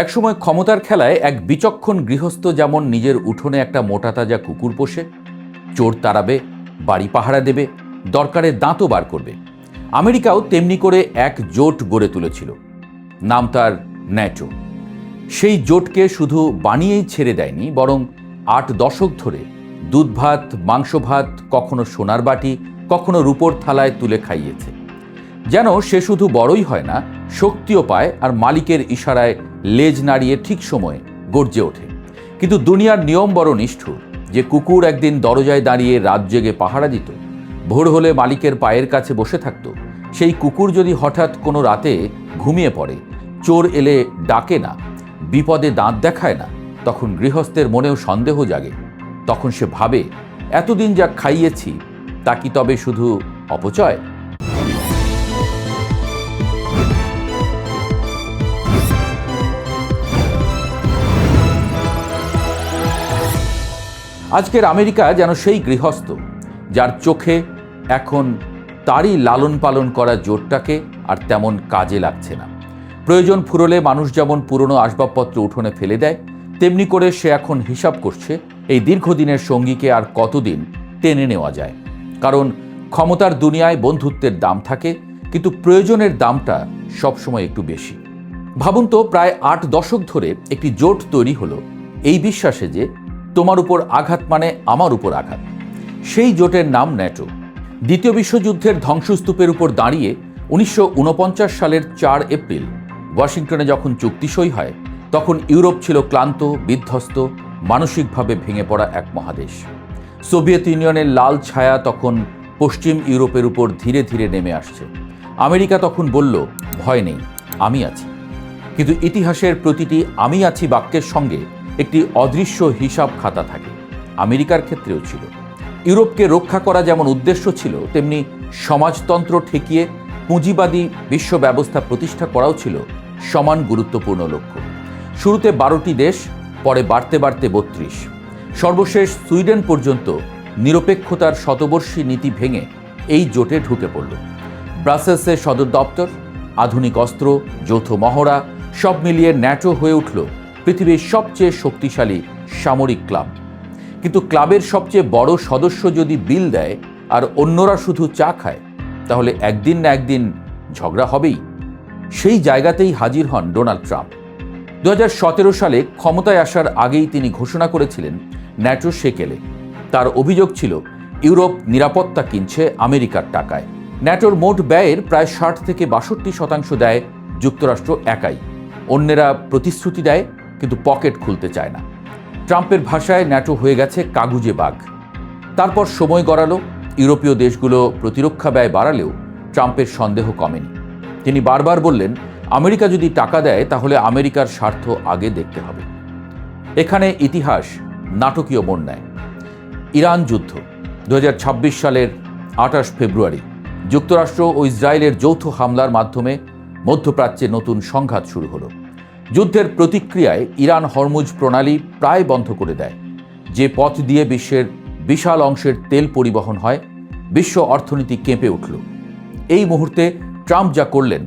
একসময় ক্ষমতার খেলায় এক বিচক্ষণ গৃহস্থ যেমন নিজের উঠোনে একটা মোটা তাজা কুকুর পোষে, চোর তাড়াবে, বাড়ি পাহারা দেবে, দরকারে দাঁতও বার করবে, আমেরিকাও তেমনি করে এক জোট গড়ে তুলেছিল। নাম তার ন্যাটো। সেই জোটকে শুধু বানিয়েই ছেড়ে দেয়নি, বরং 8 দশক ধরে দুধ ভাত, মাংস ভাত, কখনো সোনার বাটি, কখনো রূপোর থালায় তুলে খাইয়েছে। যেন সে শুধু বড়ই হয় না, শক্তিও পায়, আর মালিকের ইশারায় লেজ নাড়িয়ে ঠিক সময়ে গর্জে ওঠে। কিন্তু দুনিয়ার নিয়ম বড় নিষ্ঠুর। যে কুকুর একদিন দরজায় দাঁড়িয়ে রাত জেগে পাহারা দিত, ভোর হলে মালিকের পায়ের কাছে বসে থাকত, সেই কুকুর যদি হঠাৎ কোনো রাতে ঘুমিয়ে পড়ে, চোর এলে ডাকে না, বিপদে দাঁত দেখায় না, তখন গৃহস্থের মনেও সন্দেহ জাগে। তখন সে ভাবে, এতদিন যা খাইয়েছি তা কি তবে শুধু অপচয়? আজকের আমেরিকা যেন সেই গৃহস্থ যার চোখে এখন তারই লালন পালন করা জোটটাকে আর তেমন কাজে লাগছে না। প্রয়োজন ফুরলে মানুষ যেমন পুরনো আসবাবপত্র উঠোনে ফেলে দেয়, তেমনি করে সে এখন হিসাব করছে এই দীর্ঘদিনের সঙ্গীকে আর কতদিন টেনে নেওয়া যায়। কারণ ক্ষমতার দুনিয়ায় বন্ধুত্বের দাম থাকে, কিন্তু প্রয়োজনের দামটা সবসময় একটু বেশি। ভাবুন তো, প্রায় 8 দশক ধরে একটি জোট তৈরি হলো এই বিশ্বাসে যে তোমার উপর আঘাত মানে আমার উপর আঘাত। সেই জোটের নাম ন্যাটো। দ্বিতীয় বিশ্বযুদ্ধের ধ্বংসস্তূপের উপর দাঁড়িয়ে 1949 সালের 4 এপ্রিল ওয়াশিংটনে যখন চুক্তি সই হয়, তখন ইউরোপ ছিল ক্লান্ত, বিধ্বস্ত, মানসিকভাবে ভেঙে পড়া এক মহাদেশ। সোভিয়েত ইউনিয়নের লাল ছায়া তখন পশ্চিম ইউরোপের উপর ধীরে ধীরে নেমে আসছে। আমেরিকা তখন বলল, ভয় নেই, আমি আছি। কিন্তু ইতিহাসের প্রতিটি আমি আছি বাক্যের সঙ্গে একটি অদৃশ্য হিসাব খাতা থাকে। আমেরিকার ক্ষেত্রেও ছিল। ইউরোপকে রক্ষা করা যেমন উদ্দেশ্য ছিল, তেমনি সমাজতন্ত্র ঠেকিয়ে পুঁজিবাদী বিশ্ব ব্যবস্থা প্রতিষ্ঠা করাও ছিল সমান গুরুত্বপূর্ণ লক্ষ্য। শুরুতে 12টি দেশ, পরে বাড়তে বাড়তে 32, সর্বশেষ সুইডেন পর্যন্ত নিরপেক্ষতার শতবর্ষী নীতি ভেঙে এই জোটে ঢুকে পড়ল। ব্রাসেলসে সদর দপ্তর, আধুনিক অস্ত্র, যৌথ মহড়া, সব মিলিয়ে ন্যাটো হয়ে উঠল পৃথিবীর সবচেয়ে শক্তিশালী সামরিক ক্লাব। কিন্তু ক্লাবের সবচেয়ে বড় সদস্য যদি বিল দেয় আর অন্যরা শুধু চা খায়, তাহলে একদিন না একদিন ঝগড়া হবেই। সেই জায়গাতেই হাজির হন ডোনাল্ড ট্রাম্প। 2017 সালে ক্ষমতায় আসার আগেই তিনি ঘোষণা করেছিলেন ন্যাটো সেকেলে। তার অভিযোগ ছিল ইউরোপ নিরাপত্তা কিনছে আমেরিকার টাকায়। ন্যাটোর মোট ব্যয়ের প্রায় 60 থেকে 62% দেয় যুক্তরাষ্ট্র একাই। অন্যেরা প্রতিশ্রুতি দেয় কিন্তু পকেট খুলতে চায় না। ট্রাম্পের ভাষায় ন্যাটো হয়ে গেছে কাগুজে বাঘ। তারপর সময় গড়ালো, ইউরোপীয় দেশগুলো প্রতিরক্ষা ব্যয় বাড়ালেও ট্রাম্পের সন্দেহ কমেনি। তিনি বারবার বললেন, আমেরিকা যদি টাকা দেয় তাহলে আমেরিকার স্বার্থ আগে দেখতে হবে। এখানে ইতিহাস নাটকীয় মোড় নেয়। ইরান যুদ্ধ 2026 সালের 28 ফেব্রুয়ারি যুক্তরাষ্ট্র ও ইসরায়েলের যৌথ হামলার মাধ্যমে মধ্যপ্রাচ্যে নতুন সংঘাত শুরু হলো। যুদ্ধের প্রতিক্রিয়ায় ইরান হরমুজ প্রণালী প্রায় বন্ধ করে দেয়, যে পথ দিয়ে বিশ্বের বিশাল অংশের তেল পরিবহন হয়। বিশ্ব অর্থনীতি কেঁপে উঠল। এই মুহূর্তে ট্রাম্প যা করলেন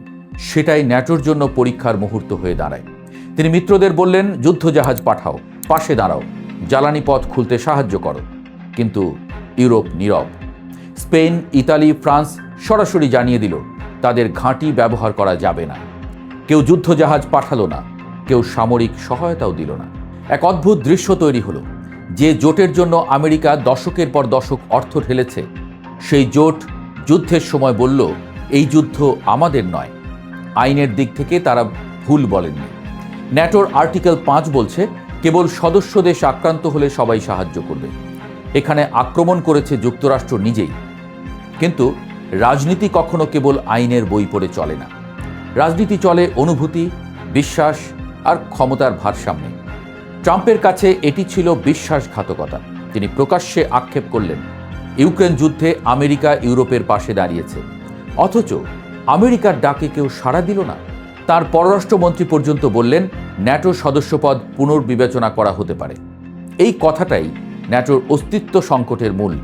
সেটাই ন্যাটোর জন্য পরীক্ষার মুহূর্ত হয়ে দাঁড়ায়। তিনি মিত্রদের বললেন, যুদ্ধজাহাজ পাঠাও, পাশে দাঁড়াও, জ্বালানি পথ খুলতে সাহায্য করো। কিন্তু ইউরোপ নীরব। স্পেন, ইতালি, ফ্রান্স সরাসরি জানিয়ে দিল তাদের ঘাঁটি ব্যবহার করা যাবে না। কেউ যুদ্ধজাহাজ পাঠালো না, কেউ সামরিক সহায়তাও দিল না। এক অদ্ভুত দৃশ্য তৈরি হলো। যে জোটের জন্য আমেরিকা দশকের পর দশক অর্থ ঢেলেছে, সেই জোট যুদ্ধের সময় বলল, এই যুদ্ধ আমাদের নয়। আইনের দিক থেকে তারা ভুল বলেননি। ন্যাটোর আর্টিকেল 5 বলছে, কেবল সদস্য দেশ আক্রান্ত হলে সবাই সাহায্য করবে। এখানে আক্রমণ করেছে যুক্তরাষ্ট্র নিজেই। কিন্তু রাজনীতি কখনো কেবল আইনের বই পড়ে চলে না। রাজনীতি চলে অনুভূতি, বিশ্বাস আর ক্ষমতার ভারসাম্যে। ট্রাম্পের কাছে এটি ছিল বিশ্বাসঘাতকতা। তিনি প্রকাশ্যে আক্ষেপ করলেন, ইউক্রেন যুদ্ধে আমেরিকা ইউরোপের পাশে দাঁড়িয়েছে, অথচ আমেরিকার ডাকে কেউ সাড়া দিল না। তার পররাষ্ট্রমন্ত্রী পর্যন্ত বললেন, ন্যাটো সদস্যপদ পুনর্বিবেচনা করা হতে পারে। এই কথাটাই ন্যাটোর অস্তিত্ব সংকটের মূল।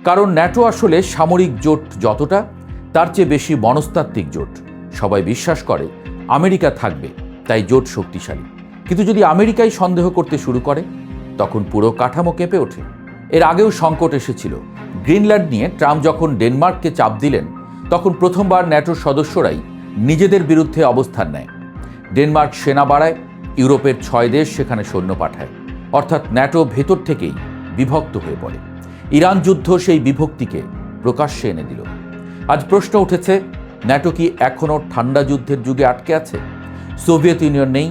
কারণ ন্যাটো আসলে সামরিক জোট যতটা, তার চেয়ে বেশি মনস্তাত্ত্বিক জোট। সবাই বিশ্বাস করে আমেরিকা থাকবে, তাই জোট শক্তিশালী। কিন্তু যদি আমেরিকাই সন্দেহ করতে শুরু করে তখন পুরো কাঠামো কেঁপে ওঠে। এর আগেও সংকট এসেছিল। গ্রিনল্যান্ড নিয়ে ট্রাম্প যখন ডেনমার্ককে চাপ দিলেন তখন প্রথমবার ন্যাটোর সদস্যরাই নিজেদের বিরুদ্ধে অবস্থান নেয়। ডেনমার্ক সেনা বাড়ায়, ইউরোপের 6 দেশ সেখানে সৈন্য পাঠায়, অর্থাৎ ন্যাটো ভেতর থেকেই বিভক্ত হয়ে পড়ে। ইরান যুদ্ধ সেই বিভক্তিকে প্রকাশ্যে এনে দিল। আজ প্রশ্ন উঠেছে, ন্যাটো কি এখনও ঠান্ডা যুদ্ধের যুগে আটকে আছে? সোভিয়েত ইউনিয়ন নেই,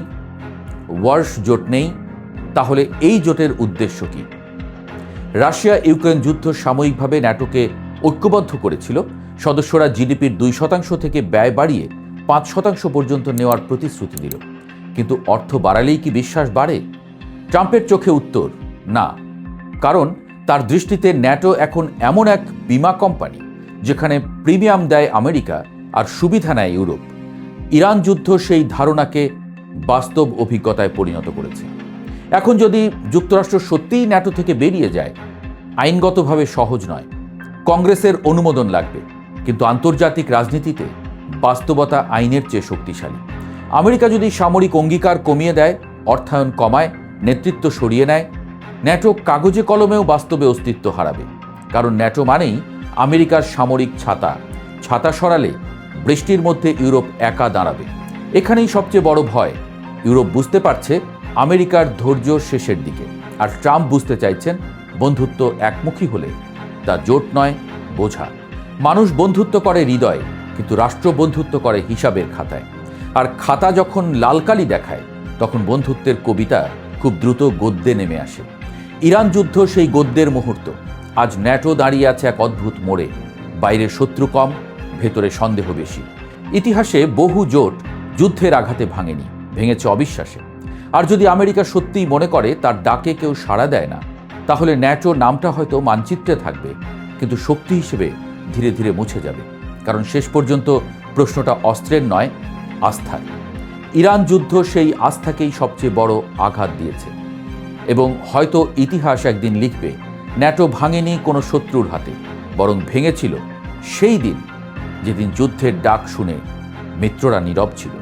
ওয়ার্স জোট নেই, তাহলে এই জোটের উদ্দেশ্য কি? রাশিয়া ইউক্রেন যুদ্ধ সাময়িকভাবে ন্যাটোকে ঐক্যবদ্ধ করেছিল। সদস্যরা জিডিপির 2% থেকে ব্যয় বাড়িয়ে 5% পর্যন্ত নেওয়ার প্রতিশ্রুতি দিল। কিন্তু অর্থ বাড়ালেই কি বিশ্বাস বাড়ে? ট্রাম্পের চোখে উত্তর না, কারণ তার দৃষ্টিতে ন্যাটো এখন এমন এক বীমা কোম্পানি যেখানে প্রিমিয়াম দেয় আমেরিকা আর সুবিধা নেয় ইউরোপ। ইরান যুদ্ধ সেই ধারণাকে বাস্তব অভিজ্ঞতায় পরিণত করেছে। এখন যদি যুক্তরাষ্ট্র সত্যিই ন্যাটো থেকে বেরিয়ে যায়, আইনগতভাবে সহজ নয়, কংগ্রেসের অনুমোদন লাগবে, কিন্তু আন্তর্জাতিক রাজনীতিতে বাস্তবতা আইনের চেয়ে শক্তিশালী। আমেরিকা যদি সামরিক অঙ্গীকার কমিয়ে দেয়, অর্থায়ন কমায়, নেতৃত্ব সরিয়ে নেয়, ন্যাটো কাগজে কলমেও বাস্তবে অস্তিত্ব হারাবে। কারণ ন্যাটো মানেই আমেরিকার সামরিক ছাতা। ছাতা সরালে বৃষ্টির মধ্যে ইউরোপ একা দাঁড়াবে। এখানেই সবচেয়ে বড় ভয়। ইউরোপ বুঝতে পারছে আমেরিকার ধৈর্য শেষের দিকে, আর ট্রাম্প বুঝতে চাইছেন বন্ধুত্ব একমুখী হলে তা জোট নয়, বোঝা। মানুষ বন্ধুত্ব করে হৃদয়ে, কিন্তু রাষ্ট্র বন্ধুত্ব করে হিসাবের খাতায়। আর খাতা যখন লালকালি দেখায় তখন বন্ধুত্বের কবিতা খুব দ্রুত গদ্যে নেমে আসে। ইরান যুদ্ধ সেই গদ্যের মুহূর্ত। আজ ন্যাটো দাঁড়িয়ে আছে এক অদ্ভুত মোড়ে। বাইরে শত্রু কম, ভেতরে সন্দেহ বেশি। ইতিহাসে বহু জোট যুদ্ধের আঘাতে ভাঙেনি, ভেঙেছে অবিশ্বাসে। আর যদি আমেরিকা সত্যিই মনে করে তার ডাকে কেউ সাড়া দেয় না, তাহলে ন্যাটো নামটা হয়তো মানচিত্রে থাকবে, কিন্তু শক্তি হিসেবে ধীরে ধীরে মুছে যাবে। কারণ শেষ পর্যন্ত প্রশ্নটা অস্ত্রের নয়, আস্থার। ইরান যুদ্ধ সেই আস্থাকেই সবচেয়ে বড় আঘাত দিয়েছে। এবং হয়তো ইতিহাস একদিন লিখবে, ন্যাটো ভাঙেনি কোনো শত্রুর হাতে, বরং ভেঙেছিল সেই দিন যেদিন যুদ্ধের ডাক শুনে মিত্ররা নীরব ছিল।